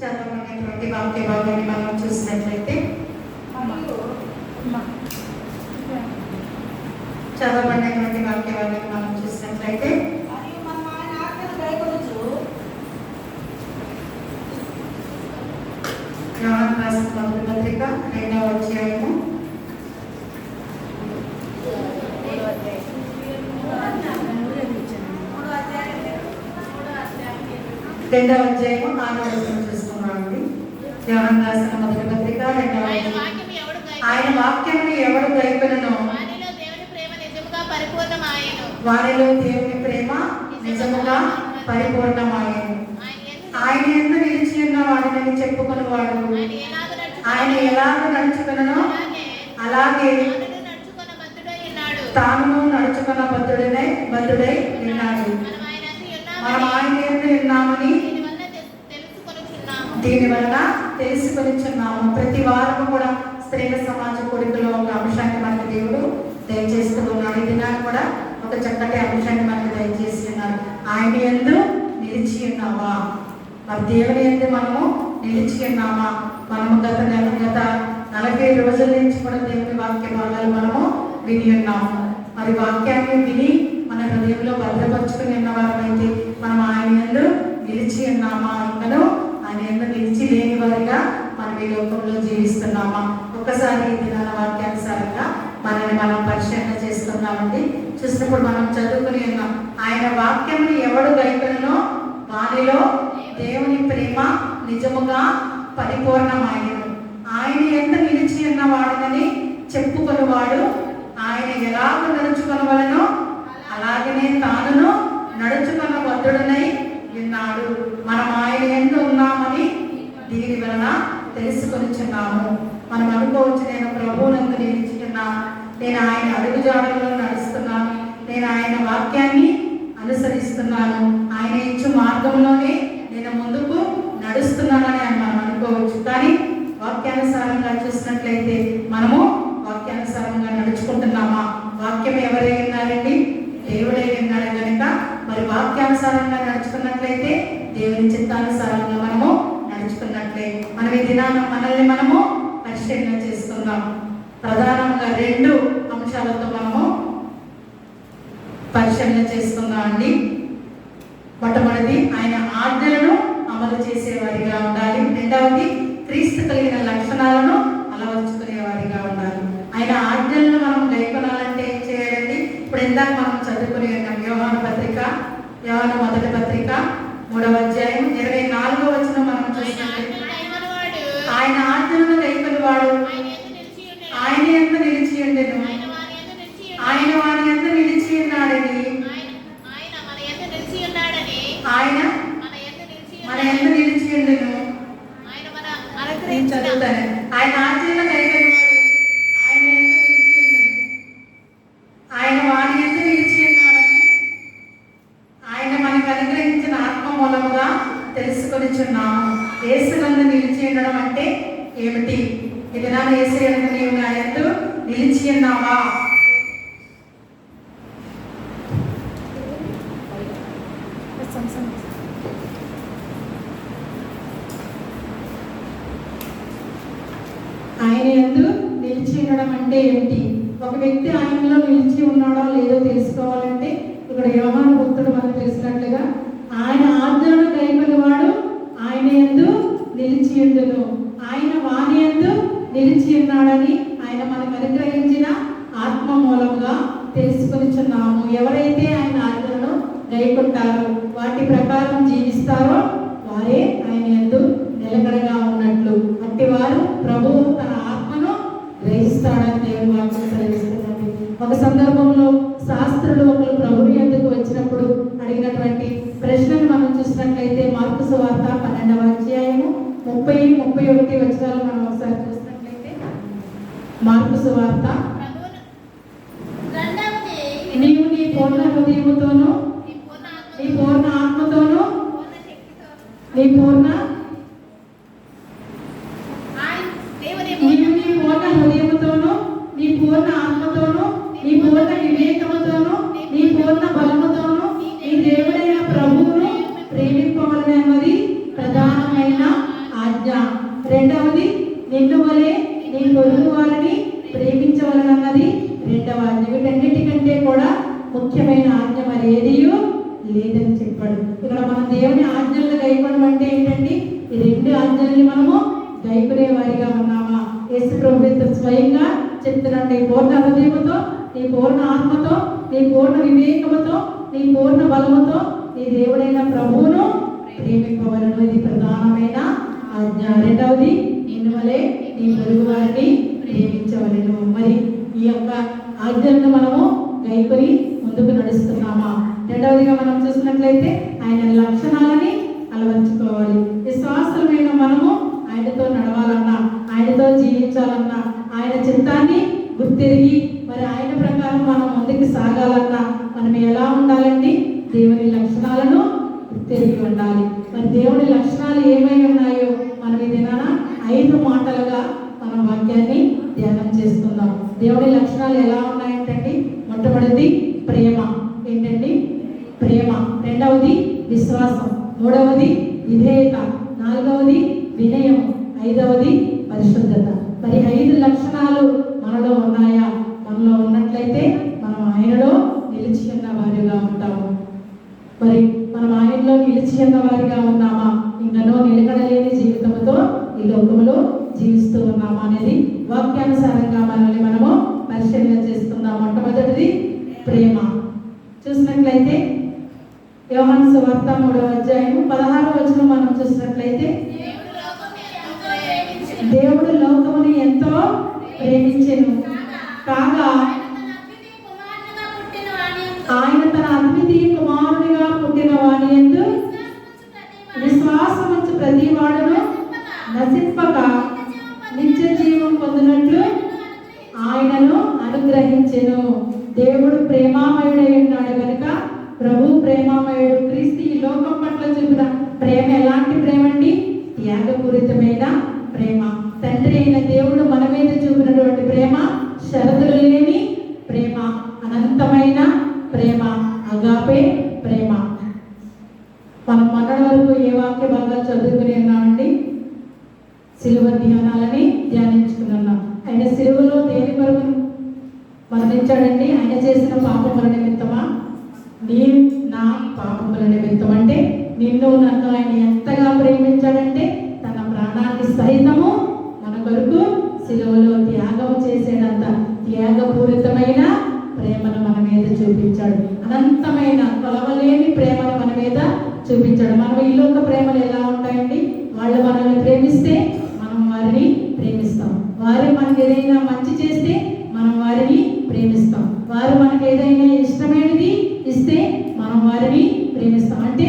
చదవబడినటువంటి వాక్య భాగాన్ని మనం చూసినట్లయితే యోహాను రాసిన మొదటి పత్రిక 2వ అధ్యాయము 6వ వచనం చూస్తున్నామండి. యోహాను రాసిన మొదటి పత్రిక 2వ అధ్యాయం. ఆయన వాక్యమును ఎవడు గైకొనునో వారిలో దేవుని ప్రేమ నిజముగా పరిపూర్ణమాయెను. ఆయన యందు నిలిచి ఉన్న వాడిని చెప్పుకొనువాడు ఆయన ఎలాగ నడుచుకొనునో అలాగే తాను నడుచుకున్న బద్ధుడై ఉన్నాడు. మనం ఆయన యందు ఉన్నామని దీని వలన తెలుసుకొనిచున్నాము. ప్రతి వారం కూడా స్త్రీల సమాజ కొడుకులో ఒక అంశాన్ని మనకి దేవుడు దయచేస్తూ ఉన్నాడు. ఈ దినాన్ని కూడా ఒక చక్కటి అంశాన్ని మనకు దయచేసి ఉన్నారు. ఆయన యందు నిలిచి ఉన్నావా? మరి దేవుని యందు మనము నిలిచి ఉన్నామా? మనము గత 40 రోజుల నుంచి కూడా దేవుని వాక్య భాగాలు మనము విని ఉన్నాము. మరి వాక్యాన్ని విని మన హృదయంలో భద్రపరుచుకుని ఉన్న వారైతే మనం ఆయన యందు నిలిచి ఉన్నామా? ఇంకను ఆయన యందు నిలిచి లేని వారిగా మనం ఈ లోకంలో జీవిస్తున్నామా? ఒక్కసారి ఈ దినాల వాక్యానుసారంగా మనల్ని మనం పరిశీలన చేస్తున్నామండి. చూసినప్పుడు మనం చదువుకుని ఉన్నాం. ఆయన వాక్యమును ఎవడు గైకొనునో వారిలో దేవుని ప్రేమ నిజముగా పరిపూర్ణమాయెను. ఆయన ఎంత నిలిచి ఉన్న వాడినని చెప్పుకొనివాడు ఆయన ఎలాగ నడుచుకొనవలెనో అలాగనే తానును నడుచుకున్న బద్ధుడనై ఉన్నాడు. మనం ఆయన యందు ఉన్నామని దీని వలన తెలుసుకొనిచున్నాము. మనం అనుకోవచ్చు, నేను ప్రభువునందు నిలిచి ఉన్నాను, నేను ఆయన అడుగుజాడల్లో నడుస్తున్నాను, నేను ఆయన వాక్యాన్ని అనుసరిస్తున్నాను, ఆయన ఇచ్చు మార్గంలోనే నేను ముందుకు నడుస్తున్నానని మనం అనుకోవచ్చు. కానీ వాక్యానుసారంగా చూసినట్లయితే మనము వాక్యానుసారంగా నడుచుకుంటున్నామా? వాక్యం ఎవరై ఉన్నారండి? దేవుడై ఉన్నాడు కనుక మరి వాక్యానుసారంగా నడుచుకున్నట్లయితే దేవుని చిత్తానుసారంగా మనము నడుచుకున్నట్లే. మనం ఈ దినాన మనల్ని మనము పరిశీలన చేసుకుందాం. ప్రధానంగా 2 అంశాలతో మనము పరిశీలన చేసుకుందాం అండి. మొట్టమొదటిది ఆయన ఆజ్ఞలను అమలు చేసేవారిగా ఉండాలి. రెండవది క్రీస్తు కలిగిన లక్షణాలను అలవర్చుకునేవారిగా ఉండాలి. ఆయన ఆజ్ఞలను మనం గైకొనాలంటే ఏం చేయాలండి? ఇప్పుడు ఇందాక మనం చదువుకుని ఉన్నాం. యోహాను మొదటి పత్రిక 3వ అధ్యాయం 24వ వచనం మనం చూసినట్లయితే ఆయన ఆజ్ఞలను గైకొనువాడు ఆయన యందు నిలిచి ఉండెను, ఆయన వారి యందు నిలిచి ఉన్నాడని ఆయన మన యందు నిలిచి ఉండెను. చదువుతాను. ఆయన ఆజ్ఞలను గైకొనువాడు ఆయన యందు నిలిచి ఉండెను, ఆయన వారి యందు నిలిచి ఉన్నాడని ఆయన మనకు అనుగ్రహించిన ఆత్మ మూలముగా తెలుసుకొనిచున్నాము. యేసునందు నిలిచి ఉండడం అంటే ఏమిటి? ఇది నా యేసు యందు నీవు నా యందు నిలిచి ఉన్నావా? ఆయన యందు నిలిచి ఉండడం అంటే ఏమిటి? ఒక వ్యక్తి ఆయనలో నిలిచి ఉన్నాడో లేదో తెలుసుకోవాలంటే ఇక్కడ యోహాను భక్తుడు మనకు తెలిసినట్లుగా ఆయన ఆజ్ఞలను గైకొనువాడు ఆయన యందు నిలిచి ఉండును, ఆయన వాని యందు నిలిచి ఉన్నాడని ఆయన మనకు అనుగ్రహించిన ఆత్మ మూలముగా తెలుసుకొనిచున్నాము. ఎవరైతే ఆయన ఆజ్ఞలను గైకొంటారో వాటి ప్రకారం జీవిస్తారో వారే ఆయన యందు నిలకడగా ఉన్నట్లు. అట్టి వారు ప్రభువు తన ఆత్మను గ్రహిస్తాడని దేవుని వాక్యం సెలవిస్తున్నది. ఒక సందర్భంలో శాస్త్రులు ఒకరు ప్రభువు యందుకు వచ్చినప్పుడు అడిగినటువంటి ప్రశ్నను మనం చూసినట్లయితే మార్కు సువార్త 12వ అధ్యాయము 30-31 వచనాలు మనం ఒకసారి చూసినట్లయితే మార్కు సువార్త, నీవు నీ పూర్ణ హృదయముతోను నీ పూర్ణ ఆత్మతోను నీ పూర్ణ హృదయముతోను నీ పూర్ణ ఆత్మతోను నీ పూర్ణ వివేకముతోను నీ పూర్ణ బలముతోను నీ దేవుడైన ప్రభువును ప్రేమింపవలనన్నది ప్రధానమైన రెండవది నిన్ను వలె నీ పొరుగు వారిని ప్రేమించవలనన్నది రెండవ ఆజ్ఞ. వీటన్నిటికంటే కూడా ముఖ్యమైన ఆజ్ఞ మరి ఏదియో లేదని చెప్పాడు. ఇక్కడ మనం దేవుని ఆజ్ఞలను గైకొనడం అంటే ఏంటండి? ఈ రెండు ఆజ్ఞల్ని మనము గైకొనే వారిగా ఉన్నామా? యేసు ప్రభువు స్వయంగా చెప్తున్నాడు, నీ పూర్ణ హృదయముతో, నీ పూర్ణ ఆత్మతో, నీ పూర్ణ వివేకముతో, నీ పూర్ణ బలముతో నీ దేవుడైన ప్రభువును ప్రేమింపవలను. ఇది ప్రధానమైన ఆజ్ఞ. రెండవది నిన్ను వలె నీ పొరుగు వారిని ప్రేమించవలను. మరి ఈ యొక్క ఆజ్ఞలను మనము గైకొని ముందుకు నడుస్తున్నామా? రెండవదిగా మనం చూసినట్లయితే ఆయన లక్షణాలని అలవర్చుకోవాలి. విశ్వాసమైన మనము ఆయనతో నడవాలన్నా, ఆయనతో జీవించాలన్నా, ఆయన చిత్తాన్ని గుర్తిరిగి మరి ఆయన ప్రకారం మనం ముందుకు సాగాలన్నా మనం ఎలా ఉండాలండి? దేవుని లక్షణాలను గుర్తిరిగి ఉండాలి. మరి దేవుని లక్షణాలు ఏమై ఉన్నాయో మనం ఇదేనా 5 మాటలుగా మనం వాక్యాన్ని ధ్యానం చేసుకుందాం. దేవుని లక్షణాలు ఎలా ఉన్నాయంటండి? మొట్టమొదటిది ప్రేమ. ఏంటండి? ప్రేమ. రెండవది విశ్వాసం. మూడవది విధేయత. నాలుగవది వినయము. ఐదవది పరిశుద్ధత. మరి 5 లక్షణాలు మనలో ఉన్నాయా? మనలో ఉన్నట్లయితే మనం ఆయనలో నిలిచి ఉన్న వారిగా ఉంటాము. మరి మనం ఆయనలో నిలిచి ఉన్న వారిగా ఉన్నామా? ఇంకనో నిలకడలేని జీవితంతో ఈ లోకంలో జీవిస్తూ ఉన్నామా అనేది వాక్యానుసారంగా మనల్ని మనము పరిశీలన చేస్తున్నాం. మొట్టమొదటిది ప్రేమ. చూసినట్లయితే యోహాను సువార్త 3వ అధ్యాయము 16వ వచనం మనం చూసినట్లయితే, దేవుడు లోకముని ఎంతో ప్రేమించెను కాగా ఆయన తన అద్వితీయ కుమారునిగా పుట్టిన వాని యందు విశ్వాసముంచు ప్రతి వాడును నశింపక నిత్య జీవం పొందినట్లు ఆయనను అనుగ్రహించెను. దేవుడు ప్రేమామయుడై ఉన్నాడు కనుక ప్రభు ప్రేమామయుడు. క్రీస్తు ఈ లోకం పట్ల చూపిన ప్రేమ ఎలాంటి ప్రేమ అండి? త్యాగపూరితమైన ప్రేమ. తండ్రి అయిన దేవుడు మన మీద చూపినటువంటి ప్రేమ షరతులు లేని ప్రేమ, అనంతమైన ప్రేమ, అగాపే ప్రేమ. మనం మొన్నటి వరకు ఏ వాక్య భాగాలు చదువుకుని ఉన్నామండి? సిలువ ధ్యానాలని ధ్యానించుకున్నాం. ఆయన సిలువలో దేని కొరకు మరణించాడండి? ఆయన చేసిన పాపముల నిమిత్తమా? నీ నా పాపముల నిమిత్తం. అంటే నిన్ను నన్ను ఆయన ఎంతగా ప్రేమించాడంటే తన ప్రాణాన్ని సహితము మన కొరకు సిలువలో త్యాగం చేసేటంత త్యాగపూరితమైన ప్రేమను మన మీద చూపించాడు. అనంతమైన కొలవలేని ప్రేమను మన మీద చూపించాడు. మనం ఈ లోక ప్రేమలు ఎలా ఉంటాయండి? వాళ్ళు మనల్ని ప్రేమిస్తే మనం వారిని ప్రేమిస్తాం. వారు మనకి ఏదైనా మంచి చేస్తే మనం వారిని ప్రేమిస్తాం. వారు మనకి ఏదైనా ఇష్టమైనది ఇస్తే మనం వారిని ప్రేమిస్తాం. అంటే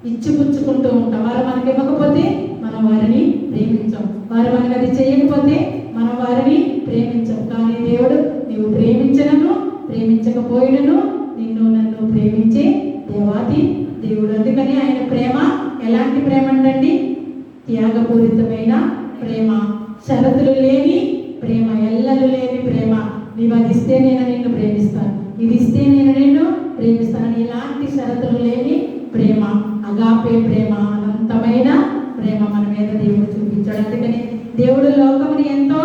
ఇచ్చిపుచ్చుకుంటూ ఉంటాం. వారు మనకి ఇవ్వకపోతే మనం వారిని ప్రేమించాం. వారు మనకి అది చేయకపోతే మనం వారిని ప్రేమించాం. కానీ దేవుడు నీవు ప్రేమించనను ప్రేమించకపోయినను నిన్ను నన్ను ప్రేమించే దేవాది దేవుడు. అందుకని ఆయన ప్రేమ ఎలాంటి ప్రేమ అంటండి? త్యాగపూరితమైన ప్రేమ, షరతులు లేని ప్రేమ, ఎల్లలు లేని ప్రేమ. నీవు అది ఇస్తే నేను నిన్ను ప్రేమిస్తాను, ఇది ఇస్తే నేను నిన్ను ప్రేమిస్తాను. ఇలాంటి షరతులు లేని ప్రేమ, అగాపే ప్రేమ, అనంతమైన ప్రేమ మన మీద దేవుడు చూపించాడు. అందుకని దేవుడు లోకముని ఎంతో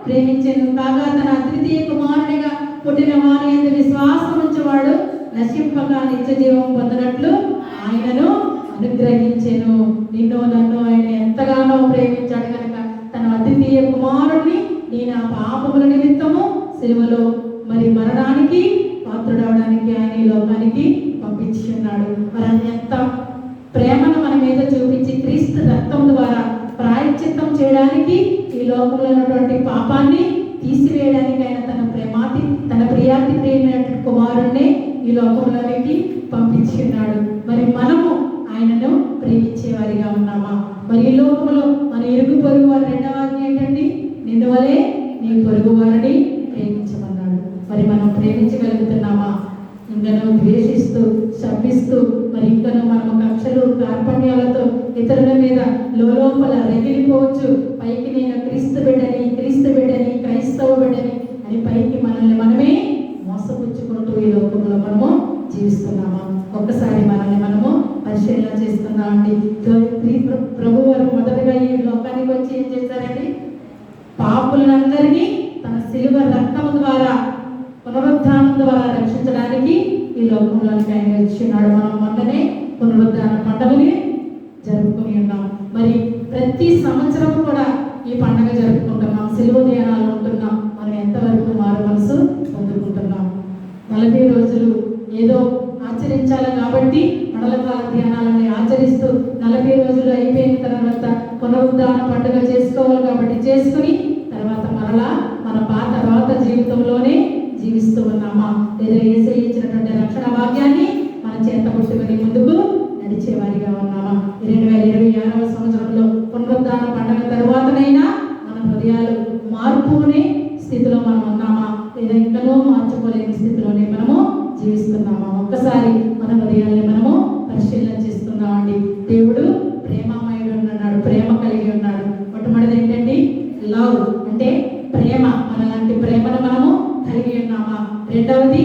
ప్రేమించెను కాగా తన అద్వితీయ కుమారునిగా పుట్టిన వారి యందు విశ్వాసం ఉంచేవాడు నశింపక నిత్య జీవం పొందినట్లు ఆయనను అనుగ్రహించెను. నిన్ను నన్ను ఆయన ఎంతగానో ప్రేమించాడు కనుక తన అద్వితీయ కుమారుడిని నీ నా పాపముల నిమిత్తము సిలువలో మరి మరణానికి పాత్రుడవడానికి ఆయన ఈ లోకానికి పంపించి ఉన్నాడు. మరి అది ఎంత ప్రేమను మన మీద చూపించి క్రీస్తు రక్తం ద్వారా ప్రాయశ్చిత్తం చేయడానికి, ఈ లోకంలో ఉన్నటువంటి పాపాన్ని తీసివేయడానికి ఆయన తన ప్రియాతి ప్రియమైన కుమారుణ్ణి ఈ లోకంలోనికి పంపించి ఉన్నాడు. మరి మనము ఆయనను ప్రేమించే వారిగా ఉన్నామా? మరి ఈ లోకంలో మన ఇరుగు పొరుగు వారి రెండవ ఆజ్ఞ ఏంటండి? నిన్ను వలె నీ పొరుగు వారిని ప్రేమించమన్నాడు. మరి మనం ప్రేమించగలుగుతున్నామా? ఇంకనూ ద్వేషిస్తూ శపిస్తూ మరి ఇంకనూ మనము కక్షలు కార్పణ్యాలతో ఇతరుల మీద లోపల రగిలిపోవచ్చు. పైకి నేను క్రీస్తు బిడ్డని క్రైస్తవ బిడ్డని అని పైకి మనల్ని మనమే మోసపుచ్చుకుంటూ ఈ లోకంలో మనము జీవిస్తున్నామా? ఒక్కసారి మనల్ని మనము పరిశీలన చేస్తున్నామండి. ప్రభు వారు మొదటగా ఈ లోకానికి వచ్చి ఏం చేశారు? ప్రతి సంవత్సరం కూడా ఈ పండుగ జరుపుకుంటున్నాం, సెలవు ధ్యానాలు ఉంటున్నాం. మనం ఎంతవరకు మారు మనసు పొందుకుంటున్నాం? 40 రోజులు ఏదో ఆచరించాలి కాబట్టి మడలకాల ధ్యానాలని ఆచరిస్తూ 40 రోజులు అయిపోయిన తర్వాత పునరుద్ధాన పండుగ చేసుకోవాలి కాబట్టి చేసుకుని తర్వాత మరలా మన పాత జీవితంలోనే జీవిస్తూ ఉన్నామా, లేదా యేసయ్య ఇచ్చినటువంటి రక్షణ భాగ్యాన్ని మన చేత పుట్టుకొని ముందుకు నడిచేవారిగా ఉన్నామా? 2026వ సంవత్సరంలో పునరుద్ధాన పండుగ తరువాతనైనా మన హృదయాలు మార్పునే స్థితిలో మనం ఉన్నామా, లేదా ఇంకనూ మార్చుకోలేని స్థితిలోనే మనము జీవిస్తున్నామా? ఒక్కసారి మన హృదయాన్ని మనము పరిశీలన చేసుకుందామండి. దేవుడు ప్రేమమయుడు అన్నాడు, ప్రేమ కలిగి ఉన్నాడు. మొట్టమొదటిది ఏంటండి? లవ్ అంటే ప్రేమ. మనలాంటి ప్రేమను మనము కలిగి ఉన్నామా? రెండవది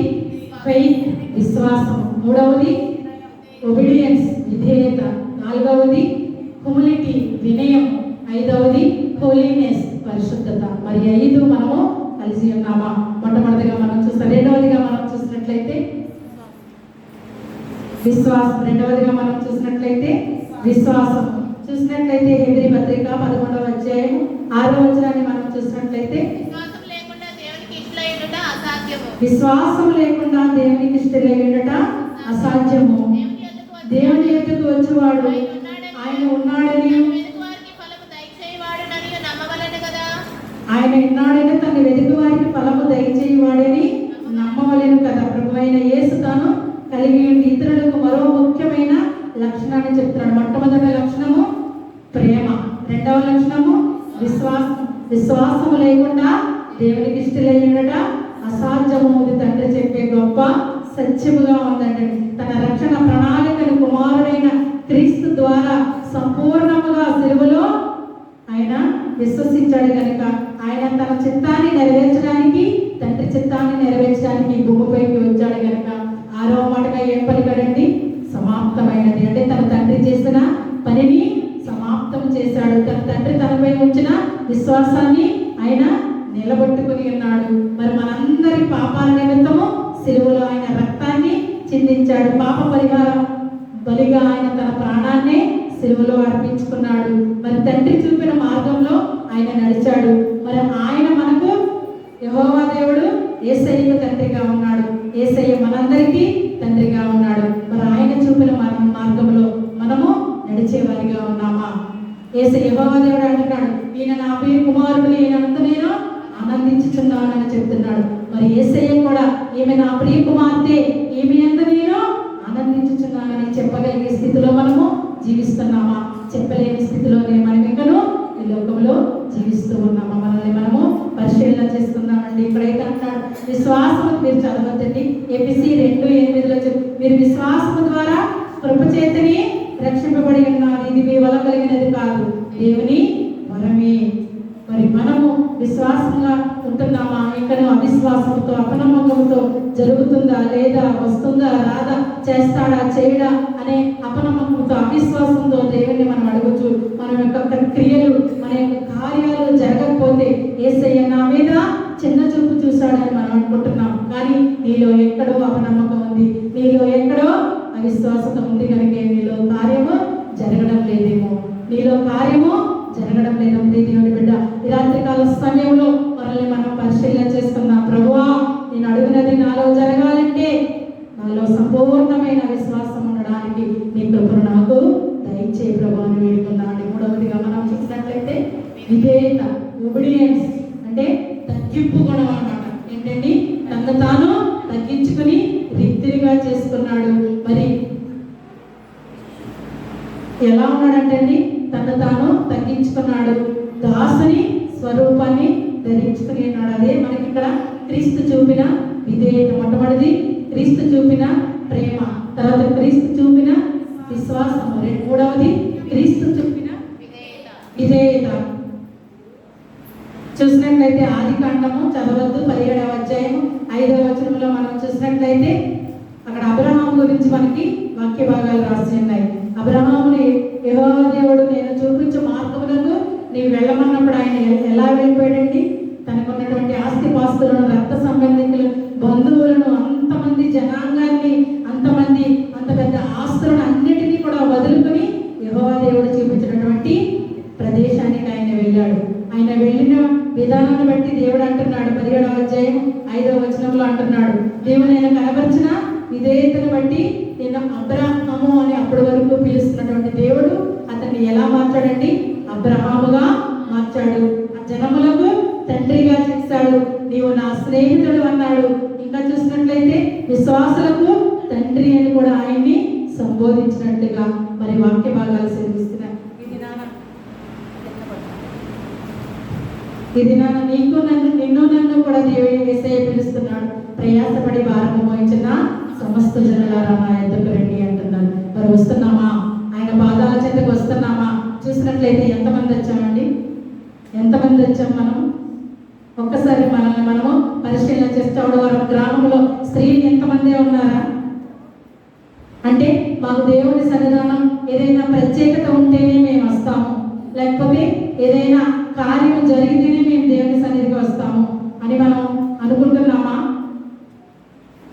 ఫెయిత్, విశ్వాసం. మూడవది ఒబీడియన్స్, విధేయత. నాలుగవది హ్యూమిలిటీ, వినయం. ఐదవది హోలీనెస్, పరిశుద్ధత. మరి 5 మనము కలిసి ఉన్నామా? మొట్టమొదటిగా మనం చూస్తాం. రెండవదిగా మనం చూసినట్లయితే విశ్వాసం. రెండవదిగా మనం చూసినట్లయితే విశ్వాసం. చూసినట్లయితే హెబ్రీ పత్రిక 11వ అధ్యాయం 6వ వచనాన్ని మనం చూసినట్లయితే విశ్వాసం లేకుండా దేవునికి ఇష్టలై ఉండట అసాధ్యము. దేవుని ఎదుకు వచ్చేవాడు ఆయన ఉన్నాడని, ఆయన ఉన్నాడని తన వెతుకు వారికి ఫలము దయచేయవాడని నమ్మవలెను కదా. ప్రభువైన యేసు తాను కలిగి ఉండి ఇతరులకు మరో ముఖ్యమైన లక్షణాన్ని చెప్తున్నాడు. మొట్టమొదటి లక్షణము ప్రేమ, రెండవ లక్షణము విశ్వాసం. విశ్వాసము లేకుండా దేవునికి ఇష్టలై ఉండట అసాధ్యము. ఇది తండ్రి చెప్పే గొప్ప సత్యముగా ఉందండి. తన రక్షణ ప్రణాళికను కుమారుడైన క్రీస్తు ద్వారా సంపూర్ణముగా సిలువలో ఆయన విశ్వసించాడు కనుక ఆయన తన చిత్తాన్ని నెరవేర్చడానికి, తండ్రి చిత్తాన్ని నెరవేర్చడానికి భూమిపైకి వచ్చాడు కనుక 6వ మాటగా ఏం పలికాడండి? సమాప్తమైనది. అంటే తన తండ్రి చేసిన పనిని సమాప్తం చేశాడు. తన తండ్రి తనపై ఉంచిన విశ్వాసాన్ని ఆయన నిలబెట్టుకుని ఉన్నాడు. మరి మనందరి పాపాల నిమిత్తము సిలువలో ఆయన రక్తాన్ని చిందించాడు. పాప పరిహార బలిగా ఆయన తన ప్రాణాన్ని సిలువలో అర్పించుకున్నాడు. మరి తండ్రి చూపిన మార్గంలో ఆయన నడిచాడు. మరి ఆయన మనకు యెహోవా దేవుడు యేసయ్యకు తండ్రిగా ఉన్నాడు. యేసయ్య మనందరికీ తండ్రిగా ఉన్నాడు. మరి ఆయన చూపిన మార్గంలో మనము నడిచేవారిగా ఉన్నామా? యేసయ్య యెహోవా దేవుడు అంటున్నాడు, ఈయన నా ప్రియ కుమారుడు, ఈయనంతా నేను ఆనందించుచున్నానని చెప్తున్నాడు. మరి యేసయ్య కూడా ఈమె నా ప్రియ కుమార్తె, ఈమె అంతా నేను ఆనందించుచున్నానని చెప్పగలిగే స్థితిలో మనము జీవిస్తున్నామా? చెప్పలేని స్థితిలోనే మనం ఇంకను ఈ లోకంలో జీవిస్తూ ఉన్నామా? మనల్ని మనము పరిశీలన చేసుకుందామండి. ఇక్కడైతే అంటాడు విశ్వాసం. మీరు చదవద్దండి. ఏపీసీ 2:8లో మీరు విశ్వాసము ద్వారా కృపచేతని రక్షింపబడి ఉన్నారు, ఇది మీ వల్ల కలిగినది కాదు, దేవుని వరమే. మరి మనము విశ్వాసంగా ఉంటున్నామా? ఇంకను అవిశ్వాసంతో, అపనమ్మకంతో జరుగుతుందా, లేదా, వస్తుందా, రాదా, చేస్తాడా, చేయడా అనే అపనమ్మకంతో, అవిశ్వాసంతో దేవుణ్ణి మనం అడగచ్చు. మన యొక్క క్రియలు, మన యొక్క కార్యాలు జరగకపోతే యేసయ్య నా మీద చిన్న చూపు చూశాడని మనం అనుకుంటున్నాం. కానీ నీలో ఎక్కడో అపనమ్మకం ఉంది, నీలో ఎక్కడో అవిశ్వాసత ఉంది కనుక నీలో కార్యము జరగడం లేదేమో, నీలో కార్యము జరగడం లేదు. దేవుని బిడ్డ, ఈ రాత్రికాల సమయంలో మనల్ని మనం పరిశీలన చేసుకుందాం. ప్రభువా, నేను అడుగునది నాలో జరగాలంటే నాలో సంపూర్ణమైన విశ్వాసం ఉండడానికి నీ కృపను నాకు దయచేయి ప్రభు అని వేడుకున్నాను. మూడవదిగా మనం చూసినట్లయితే విధేయత, ఒబీడియన్స్ అంటే తగ్గింపు గుణం అన్నమాట. ఏంటండి? తను తాను తగ్గించుకుని రిక్తిగా చేసుకున్నాడు. మరి ఎలా ఉన్నాడంటే తను తాను తగ్గించుకున్నాడు, దాసుని స్వరూపాన్ని ధరించుకుని ఉన్నాడు. అదే మనకి ఇక్కడ క్రీస్తు చూపిన విధేయత. మొట్టమొదటిది క్రీస్తు చూపిన ప్రేమ, తర్వాత క్రీస్తు చూపిన విశ్వాసము, మూడవది క్రీస్తు చూపిన విధేయత. చూసినట్లయితే ఆదికాండము చదవద్దు, 17వ అధ్యాయం 5వ వచనంలో మనం చూసినట్లయితే అక్కడ అబ్రహాము గురించి మనకి వాక్య భాగాలు రాసి ఉన్నాయి. అబ్రహాముని యెహోవా దేవుడు నేను చూపించే మార్గములకు నీవు వెళ్ళమన్నప్పుడు ఆయన ఎలా వెళ్ళిపోయాడండి? తనకున్నటువంటి ఆస్తిపాస్తులను, రక్త సంబంధికులు, బంధువులను, అంతమంది జనాంగాన్ని, అంత పెద్ద ఆస్తులను అన్నిటినీ కూడా వదులుకొని యెహోవా దేవుడు చూపించినటువంటి ప్రదేశం విధానాన్ని బట్టి దేవుడు అంటున్నాడు 17వ అధ్యాయం 5వ వచనంలో అంటున్నాడు, దేవుడు నేను కనబరిచిన విధేయతను బట్టి నేను అబ్రహాము అని అప్పటి వరకు పిలుస్తున్నటువంటి దేవుడు అతన్ని ఎలా మార్చాడండి? అబ్రహాముగా మార్చాడు. ఆ జనములకు తండ్రిగా చేశాడు. నీవు నా స్నేహితుడు అన్నాడు. ఇంకా చూసినట్లయితే విశ్వాసులకు తండ్రి అని కూడా ఆయన్ని సంబోధించినట్లుగా మరి వాక్య భాగాలు సెలవిస్తున్నాయి. ఇది నాన్న నీకు నిన్ను కూడా దేవుని యేసయ్య పిలుస్తున్నాడు. ప్రయాసపడి భారము మోయించిన సమస్త జనులారా నా యొద్దకు రండి అంటున్నాడు. మరి వస్తున్నామా? ఆయన పాదాల చెంతకు వస్తున్నామా? చూసినట్లయితే ఎంతమంది వచ్చామండి? ఎంతమంది వచ్చాం మనం? ఒక్కసారి మనల్ని మనము పరిశీలన చేస్తే చౌడవరం గ్రామంలో స్త్రీలు ఎంతమంది ఉన్నారా? అంటే మాకు దేవుని సన్నిధానం ఏదైనా ప్రత్యేకత ఉంటేనే మేము వస్తాము, లేకపోతే ఏదైనా కార్యం జరిగితేనే మేము దేవుని సన్నిధికి వస్తాము అని మనం అనుకుంటున్నామా?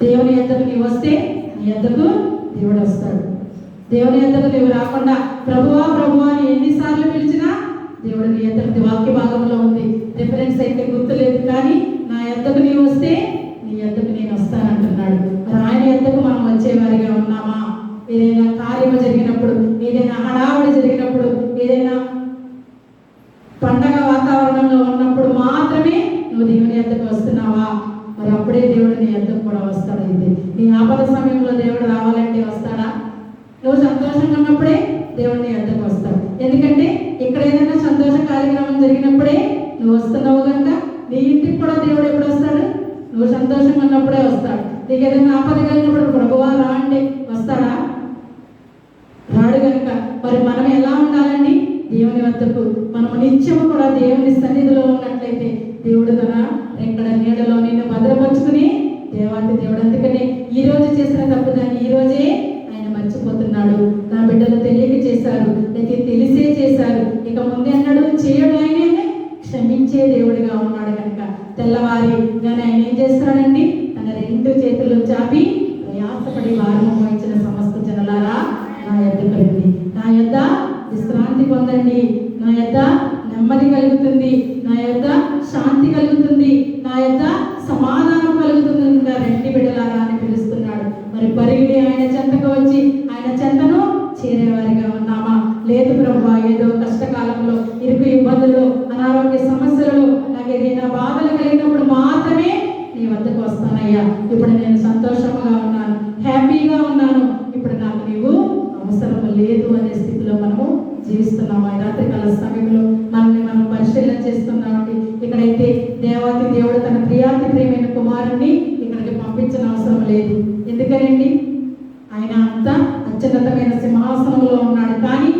దేవుని యొద్దకు నీవు వస్తే నీ యొద్దకు దేవుడు వస్తాడు. దేవుని యొద్దకు నీవు రాకుండా ప్రభువా ప్రభువా అని ఎన్నిసార్లు పిలిచినా దేవుడు నీ యొద్దకు వాక్య భాగంలో ఉంది, రిఫరెన్స్ అయితే గుర్తులేదు, కానీ నా యొద్దకు నీవు వస్తే నీ యొద్దకు నేను వస్తానంటున్నాడు. మరి ఆయన యొద్దకు మనం వచ్చేవారిగా ఉన్నామా? ఏదైనా కార్యము జరిగినప్పుడు, ఏదైనా హడావుడి జరిగినప్పుడు, ఏదైనా పండగ వాతావరణంలో ఉన్నప్పుడు మాత్రమే నువ్వు దేవుని యొద్దకు వస్తున్నావా? మరి అప్పుడే దేవుడు నీ యొద్దకు కూడా వస్తాడు. అయితే నీ ఆపద సమయంలో దేవుడు రావాలంటే వస్తాడా? నువ్వు సంతోషంగా ఉన్నప్పుడే దేవుడు నీ యొద్దకు వస్తాడు. ఎందుకంటే ఇక్కడ ఏదైనా సంతోష కార్యక్రమం జరిగినప్పుడే నువ్వు వస్తున్నావు కనుక నీ ఇంటికి కూడా దేవుడు ఎప్పుడు వస్తాడు? నువ్వు సంతోషంగా ఉన్నప్పుడే వస్తాడు. నీకు ఏదైనా ఆపద కలిగినప్పుడు ప్రభువా రా అంటే వస్తాడా? రాడు కనుక మరి మనం ఎలా ఉండాలండి? దేవుని వద్దకు మనము నిత్యము కూడా దేవుని సన్నిధిలో ఉన్నట్లయితే దేవుడు తన రెక్కల నీడలో నిన్ను భద్రపరుచుకుని దేవాతి దేవుడు. అందుకనే ఈ రోజు చేసిన తప్పు దాన్ని ఈ రోజే ఆయన మర్చిపోతున్నాడు. నా బిడ్డలు తెలియక చేశారు, లేకపోతే తెలిసే చేశారు, ఇక ముందే అన్నాడు చేయడు ఆయనే క్షమించే దేవుడిగా ఉన్నాడు కనుక తెల్లవారి కానీ ఆయన ఏం చేస్తాడండి? తన 2 చేతులు చాపి ప్రయాసపడి భారము వహించిన సమస్త జనులారా నా యొద్దకు రండి, నా యొద్ద విశ్రాంతి పొందండి, నా యొద్ద నెమ్మది కలుగుతుంది, నా యొద్ద శాంతి కలుగుతుంది, నా యొద్ద సమాధానం కలుగుతుంది. ఇంకా రండి బిడ్డలారా అని పిలుస్తున్నాడు. మరి పరిగిడి ఆయన చెంతకు వచ్చి ఆయన చెంతను చేరేవారిగా ఉన్నామా? లేదు ప్రభువా, ఏదో కష్టకాలంలో ఇరుకు ఇబ్బందులు అనారోగ్య సమస్యలు నాకు ఏదైనా బాధలు కలిగినప్పుడు మాత్రమే నీ వద్దకు వస్తానయ్యా. ఇప్పుడు నేను సంతోషంగా ఉన్నాను, హ్యాపీగా ఉన్నాను, ఇప్పుడు నాకు నీవు అవసరం లేదు అనే స్థితిలో మనము జీవిస్తున్నాము. ఈ రాత్రికాల సమయంలో మనల్ని మనం పరిశీలన చేస్తున్నామండి. ఇక్కడైతే దేవాతి దేవుడు తన ప్రియాతి కుమారుణ్ణి ఇక్కడికి పంపించిన అవసరం లేదు. ఎందుకనండి? ఆయన అంత అత్యున్నతమైన సింహాసనంలో ఉన్నాడు. కానీ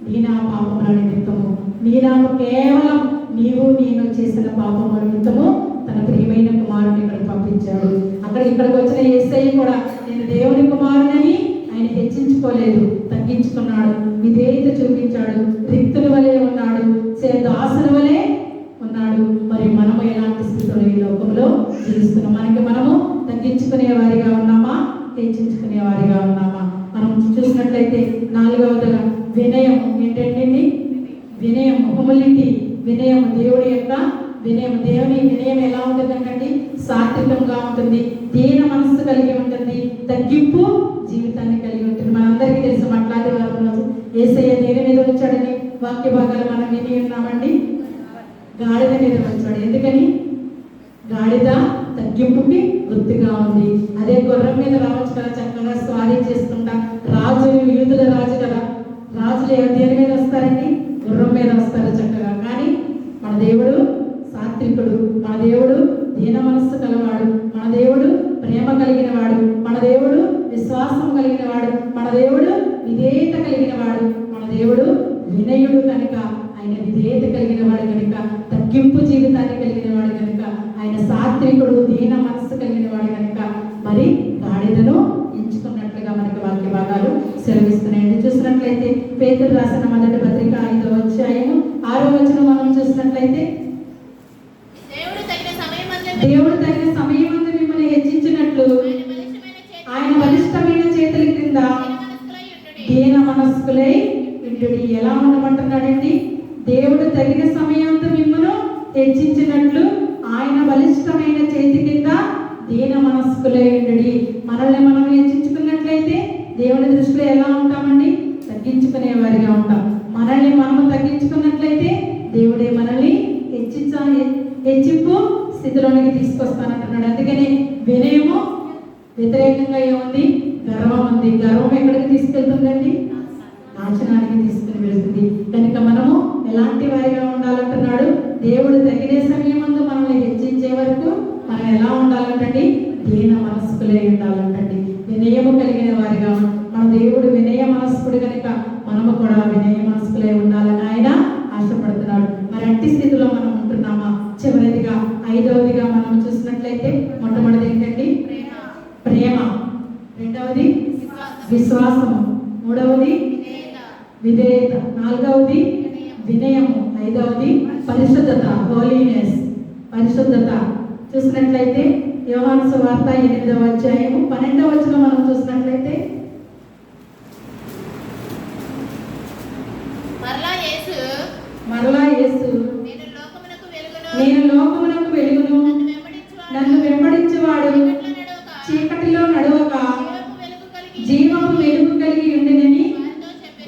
నీ నా పాపముల నిమిత్తము, నీ నాకు కేవలం నీవు నేను చేసిన పాపముల నిమిత్తము తన ప్రియమైన కుమారుని ఇక్కడికి పంపించాడు. ఇక్కడికి వచ్చిన యేసయ్య కూడా నేను దేవుని కుమారునని ఆయన హెచ్చించుకోలేదు, తగ్గించుకున్నాడు, విధేయత చూపించాడు, రిక్తుని వలె ఉన్నాడు, దాసుని వలె ఉన్నాడు. మరి మనము ఎలాంటి స్థితిలో ఈ లోకంలో జీవిస్తున్నాం? మనము తగ్గించుకునే వారిగా ఉన్నామా? హెచ్చించుకునే వారిగా ఉన్నామా? మనం చూసినట్లయితే 4వదిగా వినయం ఏంటండి? వినయం, హ్యూమిలిటీ, వినయం, దేవుడి యొక్క వినయం. దేవుని వినయం ఎలా ఉంటుందంటే సాత్వికంగా ఉంటుంది, దీన మనస్సు కలిగి ఉంటుంది, తగ్గింపు జీవితాన్ని కలిగి ఉంటుంది. మనందరికీ తెలుసు మట్లాది వారం రోజు యేసయ్య దేని మీద వచ్చాడని వాక్య భాగాలు మనం విని ఉన్నామండి. గాడిద మీద వచ్చాడు. ఎందుకని? గాడిద తగ్గింపుకి గుర్తుగా ఉంది. అదే గుర్రం మీద రావచ్చు కదా, చక్కగా స్వారీ చేసుకుంటా. రాజు, యూదుల రాజు కదా, రాజులు దేని మీద వస్తారండి? గుర్రం మీద వస్తారు చక్కగా. కానీ మన దేవుడు సాత్వికుడు, మన దేవుడు దీన మనస్సు కలవాడు, మన దేవుడు ప్రేమ కలిగిన వాడు, మన దేవుడు విశ్వాసం కలిగిన వాడు, మన దేవుడు విధేయత కలిగిన వాడు, మన దేవుడు వినయుడు కనుక, ఆయన విధేయత కలిగిన వాడు కనుక, తగ్గింపు జీవితాన్ని కలిగిన వాడు కనుక, ఆయన సాత్వికుడు, దీన మనస్సు కలిగిన వాడు కనుక మరి గాడిదను ఎంచుకున్నట్లుగా మనకి వాక్య భాగాలు సెలవిస్తున్నాయండి. చూసినట్లయితే పేతురు రాసిన మొదటి పత్రిక 5వ అధ్యాయము 6వ వచనం మనం చూసినట్లయితే దేవుడు తగిన సమయమందు మిమ్మల్ని హెచ్చించినట్లు ఆయన బలిష్టమైన చేతుల క్రింద దీన మనస్కులై ఉండుడి. ఎలా ఉండమంటున్నాడండి? దేవుడు తగిన సమయంతో మిమ్మల్ని హెచ్చించినట్లు ఆయన బలిష్టమైన చేతి కింద దీన మనస్కులై ఉండుడి. మనల్ని మనం హెచ్చించుకున్నట్లయితే దేవుని దృష్టిలో ఎలా ఉంటామండి? తగ్గించుకునే వారిగా ఉంటాం. మనల్ని మనము తగ్గించుకున్నట్లయితే దేవుడే మనల్ని హెచ్చింపు స్థితిలోనికి తీసుకొస్తానంటున్నాడు. అందుకని వినయము వ్యతిరేకంగా ఏముంది? గర్వం ఉంది. గర్వం ఎక్కడికి తీసుకెళ్తుందండి? నాశనానికి తీసుకుని వెళుతుంది. కనుక మనము ఎలాంటి వారిగా ఉండాలంటున్నాడు? దేవుడు తగిన సమయం ముందు మనల్ని హెచ్చించే వరకు మనం ఎలా ఉండాలంటండి? దీన మనస్కులై ఉండాలంటండి. వినయము కలిగిన వారిగా మన దేవుడు వినయ మనస్కుడు కనుక మనము కూడా వినయ మనస్కులై ఉండాలని ఆయన ఆశపడుతున్నాడు. మరి అట్టి స్థితిలో మనం ఉంటున్నామా? చివరిదిగా ఐదవదిగా మనం చూసినట్లయితే మొట్టమొదటి ఏంటండి? ప్రేమ. రెండవది విశ్వాసము. మూడవది విధేయత. నాలుగవది వినయము. ఐదవది పరిశుద్ధత, హోలీనెస్, పరిశుద్ధత. చూసినట్లయితే యోహాను సువార్త 8వ అధ్యాయము 12వ వచనం మనం చూసినట్లయితే మరలా యేసు నేను లోకమునకు వెలుగును, నన్ను వెంబడించువాడు చీకటిలో నడవక జీవపు వెలుగు కలిగి ఉండినని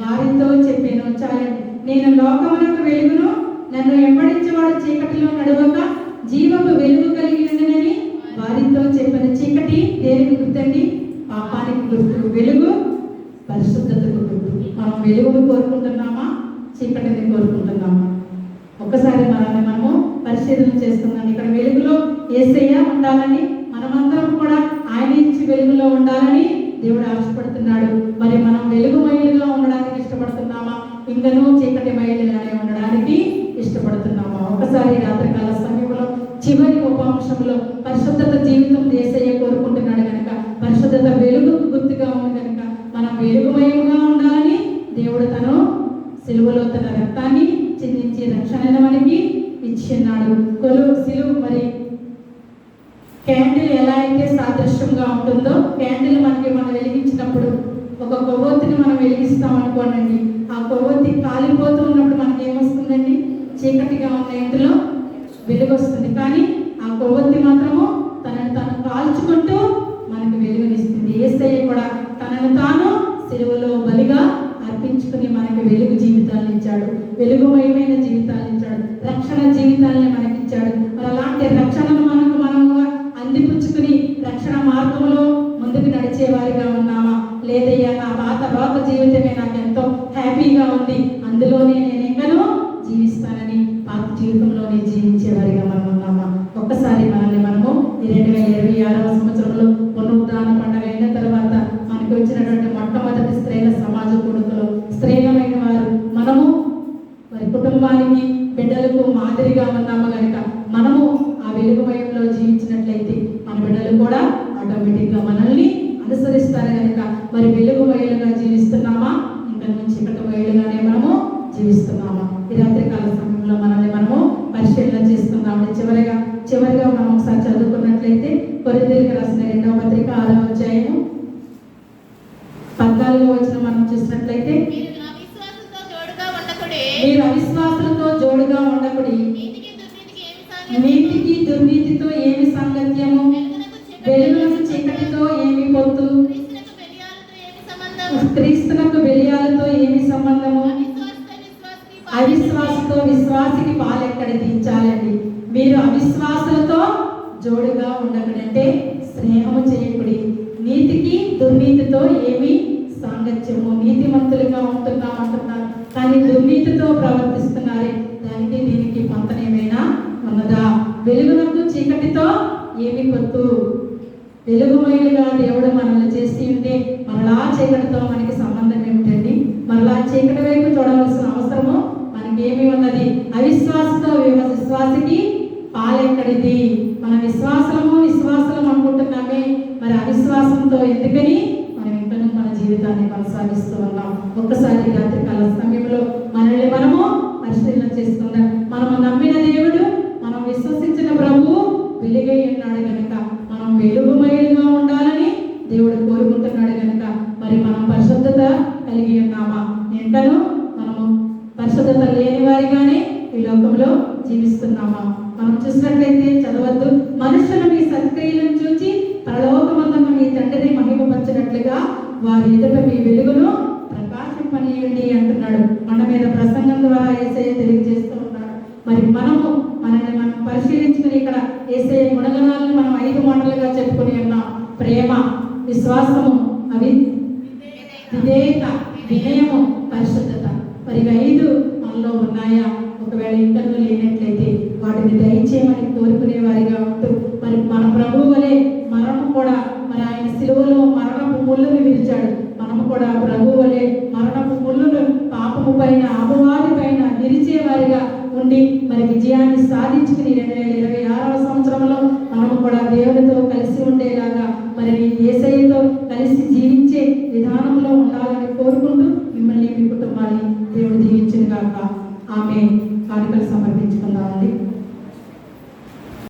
వారితో చెప్పాను. చాలండి. నేను లోకమునకు వెలుగును, నన్ను వెంబడించువాడు చీకటిలో నడవక జీవపు వెలుగు కలిగి ఉండినని వారితో చెప్పాను. చీకటి దేనికి గుర్తండి? పాపానికి గుర్తు. వెలుగు పరిశుద్ధతకు గుర్తు. మనం వెలుగును కోరుకుంటున్నామా? చీకటిని కోరుకుంటున్నామా? ఒక్కసారి మనల్ని మనము పరిశీలన చేసుకుందాం. ఇక్కడ వెలుగులో యేసయ్య ఉండాలని, మనమందరం కూడా ఆయన ఇచ్చి వెలుగులో ఉండాలని దేవుడు ఆశపడుతున్నాడు. మరి మనం వెలుగుమయులుగా ఉండడానికి ఇష్టపడుతున్నామా? ఇంకనూ చీకటి మయులుగానే ఉండడానికి ఇష్టపడుతున్నామా? ఒకసారి రాత్రికాల సమయంలో చివరి ఉపాంశంలో పరిశుద్ధత జీవితం యేసయ్య కోరుకుంటున్నాడు కనుక, పరిశుద్ధత వెలుగు గుర్తుగా ఉంది కనుక మనం వెలుగుమయముగా ఉండాలని దేవుడు తను సిలువలో తన రక్తాన్ని చిందించి రక్షణను మనకి ఇచ్చిన్నాడు. సిలువ మరి క్యాండిల్ ఎలా అయితే సాదృశ్యంగా ఉంటుందో, క్యాండిల్ మనకి మనం వెలిగించినప్పుడు ఒక కొవ్వొత్తిని మనం వెలిగిస్తాం అనుకోండి, ఆ కొవ్వొత్తి కాలిపోతూ ఉన్నప్పుడు మనకి ఏమొస్తుందండి? చీకటిగా ఉన్న ఇంటిలో వెలుగు వస్తుంది. కానీ ఆ కొవ్వొత్తి మాత్రము తనను తాను కాల్చుకుంటూ మనకు వెలుగునిస్తుంది. యేసయ్య కూడా తనను తాను సిలువలో బలిగా అర్పించుకుని మనకి వెలుగు జీవితాలను ఇచ్చాడు, వెలుగుమయమైన జీవితాలను ఇచ్చాడు, రక్షణ జీవితాలని మనకిచ్చాడు. మరి అలాంటి రక్షణను మనము అందిపుచ్చుకుని రక్షణ మార్గంలో ముందుకు నడిచే వారిగా ఉన్నామా? లేదయ్యా, నా పాత జీవితమే నాకు ఎంతో హ్యాపీగా ఉంది, అందులోనే నేను ఎంగనో జీవిస్తానని పాత జీవితంలోనే జీవించేవారిగా మనం ఉన్నామా? ఒక్కసారి మనల్ని మనము ఈ 2026వ సంవత్సరంలో పునరుద్ధాన పండుగ అయిన తర్వాత మనకు వచ్చినటువంటి మొట్టమొదటి స్త్రీల సమాజ కొడుకులు, స్త్రీలమైన వారు మనము మరి కుటుంబానికి బిడ్డలకు మాదిరిగా ఉన్నాము కనుక మనము ఆ వెలుగుమయంలో జీవించినట్లయితే మన బిడ్డలు కూడా ఆటోమేటిక్గా మనల్ని అనుసరిస్తారు కనుక మరి వెలుగుమయులుగా జీవిస్తున్నామా? ఇంకా చీకటిమయులుగానే మనము జీవిస్తున్నామా? ఈ రాత్రికాల సమయంలో మనల్ని మనము పరిశీలన చేసుకుందాం. చివరిగా మనం ఒకసారి చదువుకున్నట్లయితే కొరింథీయులకు రాసిన 2వ పత్రిక 6వ అధ్యాయము 14వ వచనం మనం చూసినట్లయితే మీరు అవిశ్వాసులతో జోడుగా ఉండకుడి, నీతికి దుర్నీతితో ఏమి సాంగత్యము, వెలుగునకు చీకటితో ఏమి పొత్తు, క్రీస్తునకు బెలియాలతో ఏమి సంబంధము, అవిశ్వాసతో విశ్వాసికి పాలెక్కడి దించాలండి. మీరు అవిశ్వాసులతో జోడుగా ఉండకుడంటే స్నేహము చేయకుడి, నీతికి దుర్నీతితో ఏమి సాంగత్యము. నీతిమంతులుగా ఉంటున్నామంటున్నారు కానీ దుర్నీతితో ప్రవర్తిస్తున్నారే, దానికి దీనికి పొంతనేమైనా ఉన్నదా? వెలుగునకు చీకటితో ఏమి పొత్తు? వెలుగుమయులుగా దేవుడు మనల్ని చేసి ఉంటే మరలా చీకటితో మనకి సంబంధం ఏమిటండి? మరలా చీకటి వైపు చూడవలసిన అవసరము మనకేమి ఉన్నది? అవిశ్వాసంతో విశ్వాసికి పాలెక్కడిది? మన విశ్వాసం అనుకుంటున్నామే, మరి అవిశ్వాసంతో ఎందుకని మనం ఇంకనూ మన జీవితాన్ని కొనసాగిస్తూ ఉన్నాం. ఒక్కసారి రాత్రికాల సమయంలో మనల్ని మనము పరిశీలన చేసుకుందాం. మనము నమ్మిన దేవుడు, మనం విశ్వసించిన ప్రభువు వెలుగై ఉన్నాడు కనుక మనం వెలుగుమయులుగా ఉండాలని దేవుడు కోరుకుంటున్నాడు కనుక మరి మనం పరిశుద్ధత కలిగి ఉన్నామా? ఎంతనూ మనము పరిశుద్ధత లేని వారిగానే ఈ లోకంలో జీవిస్తున్నామా? మనం చూసినట్లయితే చదవద్దు, మనుషులు మీ సత్క్రియలను చూచి పరలోకమందున్న మీ తండ్రిని మహిమపరచినట్లుగా వారి ఎదుట మీ వెలుగును ప్రకాశింపనీయండి అంటున్నాడు. మన మీద ప్రసంగం ద్వారా యేసయ్య తెలియజేస్తూ ఉన్నాడు. మరి మనల్ని మనం పరిశీలించుకుని ఇక్కడ యేసయ్య గుణగణాలను మనం 5 మాటలుగా చెప్పుకుని ఉన్నాం. ప్రేమ, విశ్వాసము, విధేయత, వినయము, పరిశుద్ధత. మరి 5 మనలో ఉన్నాయా? ఒకవేళ ఇంకనూ లేనట్లయితే వాటిని దయచేయమని కోరుకునే వారిగా ఉంటూ, మరి మన ప్రభువు వలె మనము కూడా, మరి ఆయన శిలువలో మరణపు ముళ్ళును విరిచాడు. మనము కూడా ప్రభువు వలె మరణపు ముళ్ళును పాపము పైన, అపవాది పైన విరిచే వారిగా ఉండి మరి విజయాన్ని సాధించుకుని 2026వ సంవత్సరంలో మనము కూడా దేవునితో కలిసి ఉండేలాగా, మరి యేసయ్యతో కలిసి జీవించే విధానంలో ఉండాలని కోరుకుంటూ మిమ్మల్ని, మీ కుటుంబాన్ని దేవుడు దీవించును గాక.